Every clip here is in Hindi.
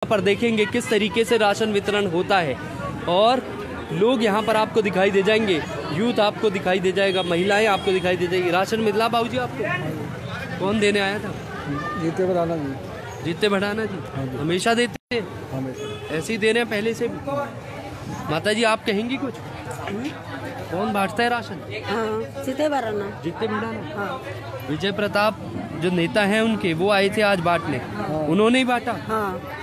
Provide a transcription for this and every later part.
पर देखेंगे किस तरीके से राशन वितरण होता है और लोग यहाँ पर आपको दिखाई दे जाएंगे, यूथ आपको दिखाई दे जाएगा, महिलाएं आपको दिखाई दे जाएगी। राशन मिला बाबूजी आपको? कौन देने आया था? जीते बढ़ाना जी। जीते बढ़ाना जी। हमेशा देते हैं? ऐसे ही दे रहे हैं पहले से भी। माता जी आप कहेंगी कुछ? कौन बांटता है राशन? हाँ, जीते बढ़ाना। जीते बढ़ाना। हाँ। विजय प्रताप जो नेता हैं उनके, वो आए थे आज बांटने। उन्होंने ही बांटा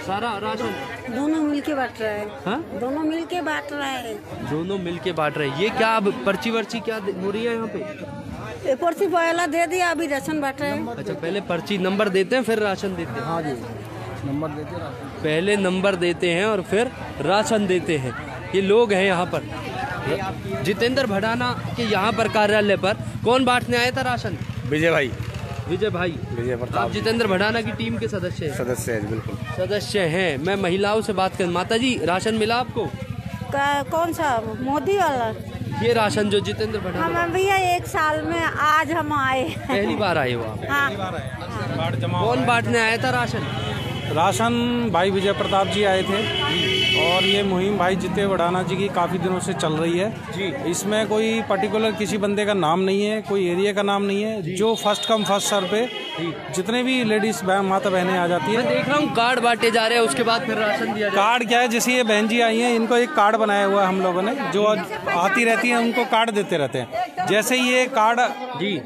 सारा राशन? दोनों मिलके बांट रहे हैं। हाँ? दोनों मिलके बांट रहे हैं। दोनों मिलके बांट रहे हैं। ये क्या अब पर्ची वर्ची क्या हो रही है यहाँ पे? पर्ची पहला दे दिया, अभी राशन बांट रहे हैं। अच्छा, पहले पर्ची नंबर देते हैं फिर राशन देते हैं? हाँ जी, नंबर देते हैं। पहले नंबर देते हैं और फिर राशन देते हैं। ये लोग हैं यहाँ पर जितेंद्र भड़ाना के यहाँ पर कार्यालय पर। कौन बांटने आया था राशन? विजय भाई। विजय भाई। विजय प्रताप। आप जितेंद्र भड़ाना की टीम के सदस्य हैं? सदस्य है, बिल्कुल सदस्य हैं। मैं महिलाओं से बात कर। माता जी राशन मिला आपको? कौन सा? मोदी वाला? ये राशन जो जितेंद्र भड़ाना? हम भैया 1 साल में आज हम आए। पहली बार आए हो आप? हाँ। कौन बांटने आया था राशन? राशन भाई विजय प्रताप जी आए थे और ये मुहिम भाई जिते बढ़ाना जी की काफ़ी दिनों से चल रही है जी। इसमें कोई पर्टिकुलर किसी बंदे का नाम नहीं है, कोई एरिया का नाम नहीं है। जो फर्स्ट कम फर्स्ट सर्व पे जितने भी लेडीज माता बहनें आ जाती है। मैं देख रहा हूँ कार्ड बांटे जा रहे हैं, उसके बाद फिर राशन दिया जाए। कार्ड क्या है, जैसे ये बहन जी आई हैं, इनको एक कार्ड बनाया हुआ है हम लोगों ने, जो आती रहती है उनको कार्ड देते रहते हैं। जैसे ये कार्ड जी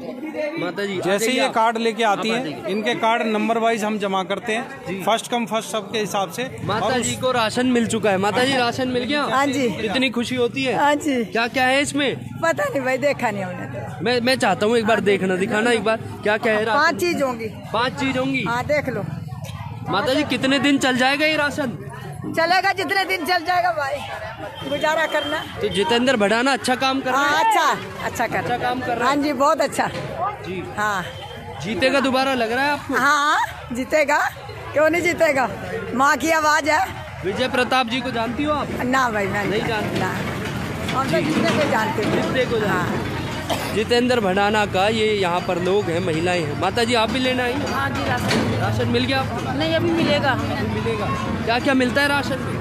माता जी, जैसे ये कार्ड लेके आती हैं, इनके कार्ड नंबर वाइज हम जमा करते हैं, फर्स्ट कम फर्स्ट सर्व के हिसाब से। माता जी को राशन मिल चुका है। माता जी राशन मिल गया? हाँ जी। कितनी खुशी होती है? हाँ जी। क्या क्या है इसमें? पता नहीं भाई, देखा नहीं हमने। मैं चाहता हूँ एक बार देखना, दिखाना एक बार क्या क्या है। 5 चीज होंगी। 5 चीज होंगी? हाँ, देख लो। माता जी कितने दिन चल जाएगा ये राशन? चलेगा जितने दिन चल जाएगा भाई, गुजारा करना। तो जितेंद्र भड़ाना अच्छा काम कर रहा है? अच्छा काम कर रहा है। हाँ जी, बहुत अच्छा जी। हाँ, जीतेगा दोबारा लग रहा है आपको? हाँ जीतेगा, क्यों नहीं जीतेगा। माँ की आवाज है। विजय प्रताप जी को जानती हो आप? ना भाई, मैं नहीं जानती। ना, हम तो जितने को जानते हैं। जितने को जितेंद्र भड़ाना का ये यहाँ पर लोग हैं, महिलाएं हैं। माता जी आप भी लेना आई? हाँ जी, राशन मिल गया आपको? नहीं, अभी मिलेगा। अभी मिलेगा। क्या क्या मिलता है राशन में?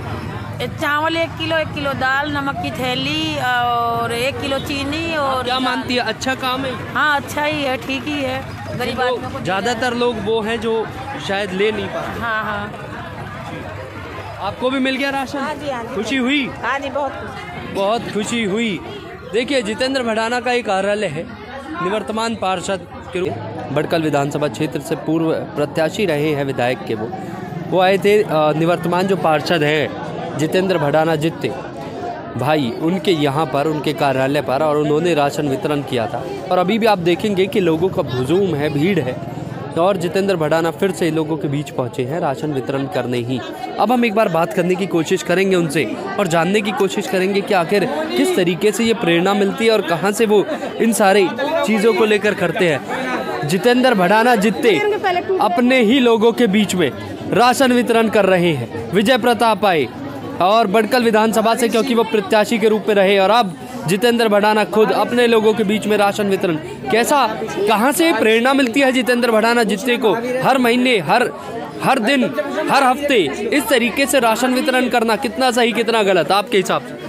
चावल 1 किलो दाल, नमक की थैली और 1 किलो चीनी। और क्या मानती है, अच्छा काम है? हाँ, अच्छा ही है, ठीक ही है। गरीब आदमियों को ज्यादातर लोग वो हैं जो शायद ले नहीं पाते। हाँ हाँ। आपको भी मिल गया राशन? हाँ जी, हाँ जी। खुशी हुई? हाँ जी, बहुत खुशी हुई। देखिए जितेंद्र भड़ाना का एक कार्यालय है, निवर्तमान पार्षद के रूप बड़कल विधानसभा क्षेत्र से पूर्व प्रत्याशी रहे हैं विधायक के। वो आए थे, निवर्तमान जो पार्षद हैं जितेंद्र भड़ाना जितते भाई, उनके यहाँ पर उनके कार्यालय पर, और उन्होंने राशन वितरण किया था। और अभी भी आप देखेंगे कि लोगों का हुजूम है, भीड़ है, और जितेंद्र भड़ाना फिर से लोगों के बीच पहुंचे हैं राशन वितरण करने ही। अब हम एक बार बात करने की कोशिश करेंगे उनसे और जानने की कोशिश करेंगे कि आखिर किस तरीके से ये प्रेरणा मिलती है और कहां से वो इन सारी चीज़ों को लेकर करते हैं। जितेंद्र भड़ाना जितते अपने ही लोगों के बीच में राशन वितरण कर रहे हैं। विजय प्रताप आए और बड़कल विधानसभा से, क्योंकि वो प्रत्याशी के रूप में रहे, और अब जितेंद्र भड़ाना खुद अपने लोगों के बीच में राशन वितरण। कैसा, कहां से प्रेरणा मिलती है जितेंद्र भड़ाना जितने को हर महीने, हर दिन, हर हफ्ते इस तरीके से राशन वितरण करना? कितना सही कितना गलत आपके हिसाब से?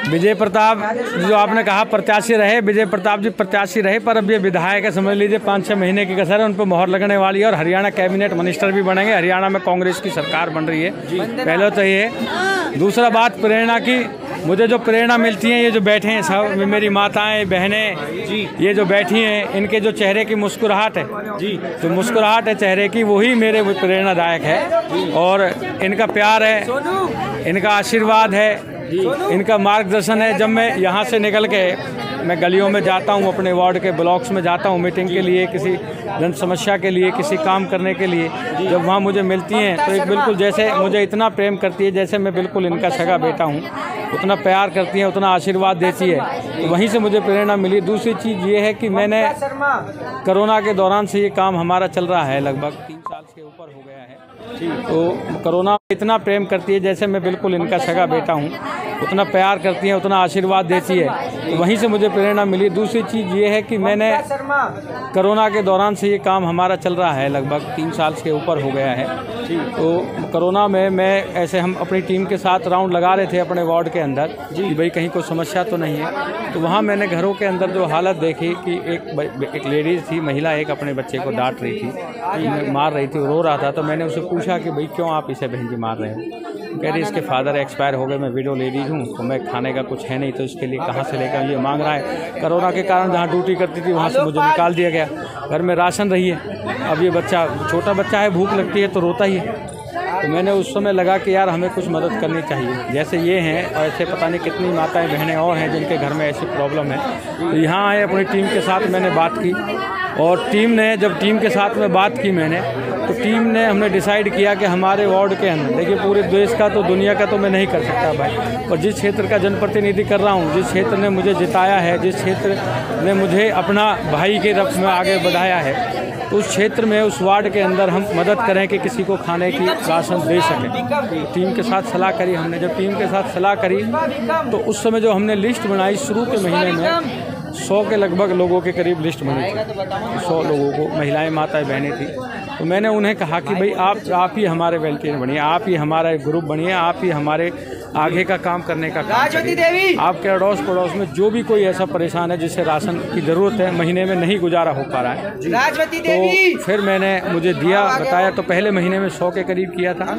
विजय प्रताप जो आपने कहा प्रत्याशी रहे, विजय प्रताप जी प्रत्याशी रहे, पर अब ये विधायक है, समझ लीजिए 5-6 महीने की कसर है, उन पर मोहर लगने वाली है और हरियाणा कैबिनेट मिनिस्टर भी बनेंगे। हरियाणा में कांग्रेस की सरकार बन रही है, पहले तो ये। दूसरा बात प्रेरणा की, मुझे जो प्रेरणा मिलती है, ये जो बैठे हैं सब मेरी माताएं बहनें जी, ये जो बैठी हैं, इनके जो चेहरे की मुस्कुराहट है जी, जो मुस्कुराहट है चेहरे की, वही मेरे प्रेरणादायक है। और इनका प्यार है, इनका आशीर्वाद है, इनका मार्गदर्शन है। जब मैं यहाँ से निकल के मैं गलियों में जाता हूँ, अपने वार्ड के ब्लॉक्स में जाता हूँ मीटिंग के लिए, किसी जन समस्या के लिए, किसी काम करने के लिए, जब वहाँ मुझे मिलती हैं तो एक बिल्कुल जैसे मुझे इतना प्रेम करती है, जैसे मैं बिल्कुल इनका सगा बेटा हूँ, उतना प्यार करती हैं, उतना आशीर्वाद देती है, तो वहीं से मुझे प्रेरणा मिली। दूसरी चीज़ ये है कि मैंने कोरोना के दौरान से ये काम हमारा चल रहा है, लगभग 3 साल से ऊपर हो गया है। तो कोरोना इतना प्रेम करती है, जैसे मैं बिल्कुल इनका सगा बेटा हूँ, उतना प्यार करती है, उतना आशीर्वाद देती है, तो वहीं से मुझे प्रेरणा मिली। दूसरी चीज़ ये है कि मैंने कोरोना के दौरान से ये काम हमारा चल रहा है, लगभग 3 साल से ऊपर हो गया है। तो कोरोना में मैं ऐसे हम अपनी टीम के साथ राउंड लगा रहे थे अपने वार्ड के अंदर कि भाई कहीं कोई समस्या तो नहीं है। तो वहाँ मैंने घरों के अंदर जो हालत देखी कि एक लेडीज़ थी, महिला एक अपने बच्चे को डांट रही थी, मार रही थी, रो रहा था। तो मैंने उसे पूछा कि भाई क्यों आप इसे बहन जी मार रहे हो? कह रही इसके फादर एक्सपायर हो गए, मैं विडो लेडीज हूँ, तो मैं खाने का कुछ है नहीं, तो इसके लिए कहाँ से लेकर ये मांग रहा है। कोरोना के कारण जहाँ ड्यूटी करती थी वहाँ से मुझे निकाल दिया गया, घर में राशन रही है। अब ये बच्चा छोटा बच्चा है, भूख लगती है तो रोता ही है। तो मैंने उस समय लगा कि यार हमें कुछ मदद करनी चाहिए। जैसे ये हैं और ऐसे पता नहीं कितनी माताएं बहनें और हैं जिनके घर में ऐसी प्रॉब्लम है। तो यहाँ आए, अपनी टीम के साथ मैंने बात की, और टीम ने जब टीम के साथ में बात की मैंने, तो टीम ने हमने डिसाइड किया कि हमारे वार्ड के अंदर, देखिए पूरे देश का तो दुनिया का तो मैं नहीं कर सकता भाई, और जिस क्षेत्र का जनप्रतिनिधि कर रहा हूँ, जिस क्षेत्र ने मुझे जिताया है, जिस क्षेत्र ने मुझे अपना भाई के रूप में आगे बढ़ाया है, तो उस क्षेत्र में, उस वार्ड के अंदर हम मदद करें कि किसी को खाने की राशन दे सकें। टीम के साथ सलाह करी हमने। जब टीम के साथ सलाह करी तो उस समय जो हमने लिस्ट बनाई, शुरू के महीने में 100 के लगभग लोगों के करीब लिस्ट बनी थी, 100 लोगों को, महिलाएं माताएं बहनें थी। तो मैंने उन्हें कहा कि भाई आप ही हमारे वेलफेयर बनिए, आप ही हमारा एक ग्रुप बनिए, आप ही हमारे आगे का काम करने का काम करिए। आपके अड़ोस पड़ोस में जो भी कोई ऐसा परेशान है जिसे राशन की ज़रूरत है, महीने में नहीं गुजारा हो पा रहा है, तो फिर मैंने मुझे दिया, बताया। तो पहले महीने में 100 के करीब किया था।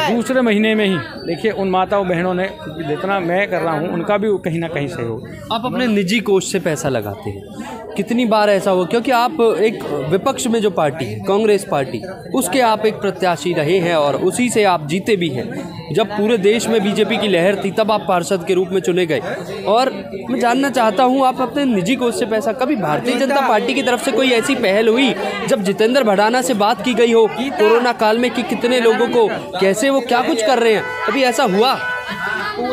दूसरे महीने में ही देखिए उन माताओं बहनों ने, जितना मैं कर रहा हूँ उनका भी कहीं ना कहीं सहयोग। आप अपने निजी कोष से पैसा लगाते हैं, कितनी बार ऐसा हुआ? क्योंकि आप एक विपक्ष में जो पार्टी है, कांग्रेस पार्टी, उसके आप एक प्रत्याशी रहे हैं और उसी से आप जीते भी हैं। जब पूरे देश में बीजेपी की लहर थी तब आप पार्षद के रूप में चुने गए। और मैं जानना चाहता हूं, आप अपने निजी कोष से पैसा, कभी भारतीय जनता पार्टी की तरफ से कोई ऐसी पहल हुई जब जितेंद्र भड़ाना से बात की गई हो कोरोना काल में कि कितने लोगों को कैसे वो क्या कुछ कर रहे हैं, कभी ऐसा हुआ?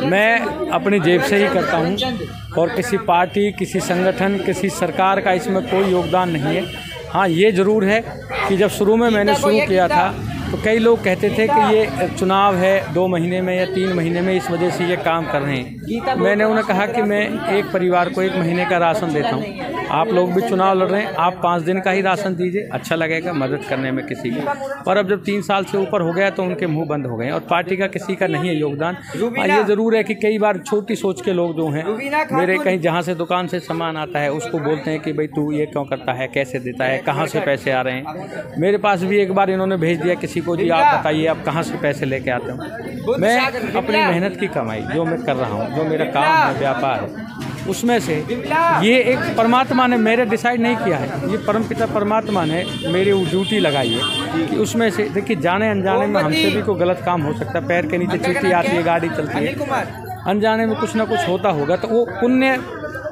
मैं अपनी जेब से ही करता हूं और किसी पार्टी, किसी संगठन, किसी सरकार का इसमें कोई योगदान नहीं है। हाँ, ये ज़रूर है कि जब शुरू में मैंने शुरू किया था तो कई लोग कहते थे कि ये चुनाव है 2 महीने में या 3 महीने में, इस वजह से ये काम कर रहे हैं। मैंने उन्हें कहा कि मैं एक परिवार को 1 महीने का राशन देता हूँ, आप लोग भी चुनाव लड़ रहे हैं, आप 5 दिन का ही राशन दीजिए, अच्छा लगेगा मदद करने में किसी की। पर अब जब 3 साल से ऊपर हो गया तो उनके मुंह बंद हो गए और पार्टी का किसी का नहीं है योगदान। ये ज़रूर है कि कई बार छोटी सोच के लोग जो हैं, मेरे कहीं जहाँ से दुकान से सामान आता है उसको बोलते हैं कि भाई तू ये क्यों करता है, कैसे देता है, कहाँ से पैसे आ रहे हैं। मेरे पास भी एक बार इन्होंने भेज दिया किसी को, जी आप बताइए आप कहाँ से पैसे लेके आते हो। मैं अपनी मेहनत की कमाई जो मैं कर रहा हूँ, जो मेरा काम है, व्यापार है, उसमें से ये एक परमात्मा ने मेरे डिसाइड नहीं किया है, ये परमपिता परमात्मा ने मेरी ड्यूटी लगाई है कि उसमें से, देखिए जाने अनजाने में हमसे भी कोई गलत काम हो सकता है, पैर के नीचे चींटी आती है, गाड़ी चलती है, अनजाने में कुछ ना कुछ होता होगा, तो वो पुण्य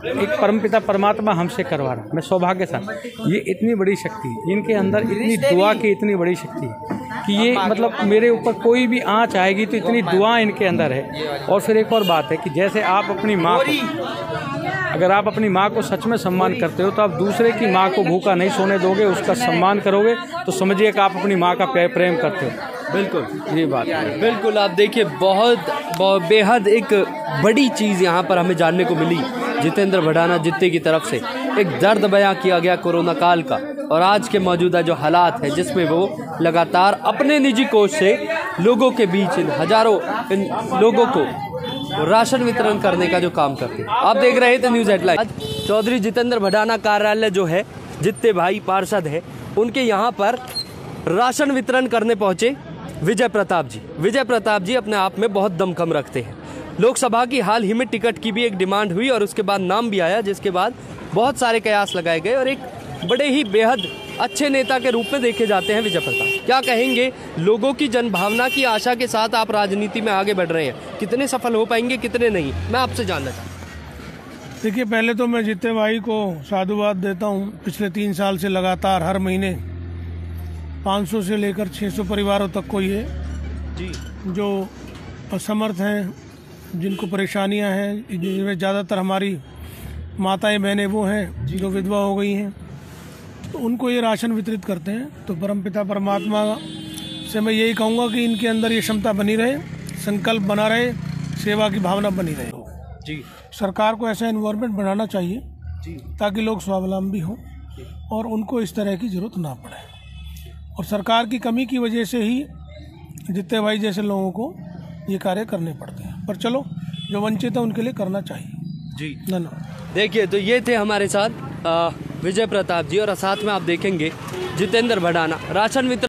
एक परमपिता परमात्मा हमसे करवा रहा। मैं सौभाग्यशाली, ये इतनी बड़ी शक्ति है इनके अंदर, इतनी दुआ की इतनी बड़ी शक्ति है कि ये मतलब मेरे ऊपर कोई भी आँच आएगी तो इतनी दुआ इनके अंदर है। और फिर एक और बात है कि जैसे आप अपनी माँ को, अगर आप अपनी माँ को सच में सम्मान करते हो तो आप दूसरे की माँ को भूखा नहीं सोने दोगे, उसका सम्मान करोगे, तो समझिए कि आप अपनी माँ का प्रेम करते हो। बिल्कुल, ये बात है। बिल्कुल, आप देखिए बहुत बेहद एक बड़ी चीज़ यहाँ पर हमें जानने को मिली जितेंद्र भड़ाना जित्ते की तरफ से। एक दर्द बयां किया गया कोरोना काल का और आज के मौजूदा जो हालात है जिसमें वो लगातार अपने निजी कोष से लोगों के बीच इन हजारों लोगों को राशन वितरण करने का जो काम करते हैं। आप देख रहे थे न्यूज़ हेडलाइन। आज चौधरी जितेंद्र भड़ाना कार्यालय जो है, जित्ते भाई पार्षद है, उनके यहाँ पर राशन वितरण करने पहुँचे विजय प्रताप जी। विजय प्रताप जी अपने आप में बहुत दमखम रखते हैं। लोकसभा की हाल ही में टिकट की भी एक डिमांड हुई और उसके बाद नाम भी आया, जिसके बाद बहुत सारे कयास लगाए गए और एक बड़े ही बेहद अच्छे नेता के रूप में देखे जाते हैं विजय प्रताप। क्या कहेंगे, लोगों की जनभावना की आशा के साथ आप राजनीति में आगे बढ़ रहे हैं, कितने सफल हो पाएंगे, कितने नहीं, मैं आपसे जानना चाहता हूँ। देखिए, पहले तो मैं जित्ते भाई को साधुवाद देता हूँ। पिछले 3 साल से लगातार हर महीने 500 से लेकर 600 परिवारों तक को ये जी जो असमर्थ हैं, जिनको परेशानियां हैं, जिनमें ज़्यादातर हमारी माताएं बहनें वो हैं जो विधवा हो गई हैं, तो उनको ये राशन वितरित करते हैं। तो परमपिता परमात्मा से मैं यही कहूँगा कि इनके अंदर ये क्षमता बनी रहे, संकल्प बना रहे, सेवा की भावना बनी रहे। जी सरकार को ऐसा एनवायरनमेंट बनाना चाहिए जी ताकि लोग स्वावलंबी हों और उनको इस तरह की ज़रूरत ना पड़े। और सरकार की कमी की वजह से ही जित्ते भाई जैसे लोगों को ये कार्य करने पड़ते हैं। पर चलो, जो वंचित है उनके लिए करना चाहिए। जी धन्यवाद। देखिए, तो ये थे हमारे साथ विजय प्रताप जी, और साथ में आप देखेंगे जितेंद्र भड़ाना राशन वितरण